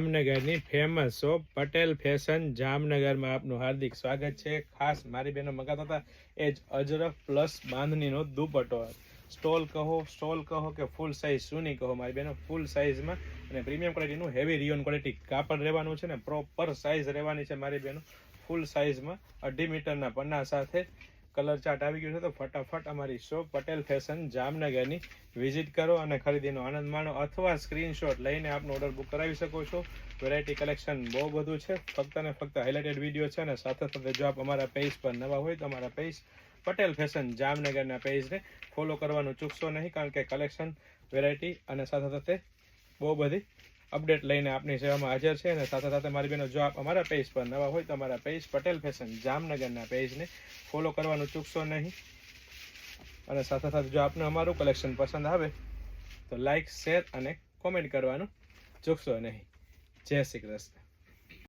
જામનગરની famous shop Patel fashion જામનગરમાં આપનું હાર્દિક સ્વાગત છે। ખાસ મારી બહેનો મંગાતા હતા એ જ અજરક પ્લસ બાંધણીનો દુપટ્ટો, સ્ટોલ કહો કે ફૂલ સાઇઝ સુની કહો, મારી બહેનો ફૂલ સાઇઝમાં અને પ્રીમિયમ ક્વોલિટીનું હેવી રિયોન ક્વોલિટી કાપડ રહેવાનું છે ને, પ્રોપર સાઇઝ રહેવાની છે મારી બહેનો, ફૂલ સાઇઝમાં 2.5 મીટરના પન્ના સાથે કલર ચાર્ટ આવી ગયું છે। તો ફટાફટ અમારી શોપ પટેલ ફેશન જામનગરની વિઝિટ કરો અને ખરીદીનો આનંદ માણો, અથવા સ્ક્રીનશોટ લઈને આપનો ઓર્ડર બુક કરાવી શકો છો। વેરાયટી કલેક્શન બહુ બધું છે, ફક્ત ને ફક્ત હાઇલાઇટેડ વિડીયો છે અને સાથે સાથે જો આપ અમારા પેજ પર નવા હોય તો અમારા પેજ પટેલ ફેશન જામનગરના પેજને ફોલો કરવાનું ચૂકશો નહીં, કારણ કે કલેક્શન, વેરાયટી અને સાથે સાથે બહુ બધી અપડેટ લઈને આપની સેવામાં હાજર છે। અને સાથે સાથે મારી બહેનો જો આપ અમારા પેજ પર નવા હોય તો અમારા પેજ પટેલ ફેશન જામનગરના પેજને ફોલો કરવાનું ચૂકશો નહીં। અને સાથે સાથે જો આપને અમારું કલેક્શન પસંદ આવે તો લાઇક, શેર અને કોમેન્ટ કરવાનું ચૂકશો નહીં। જય શ્રી કૃષ્ણ।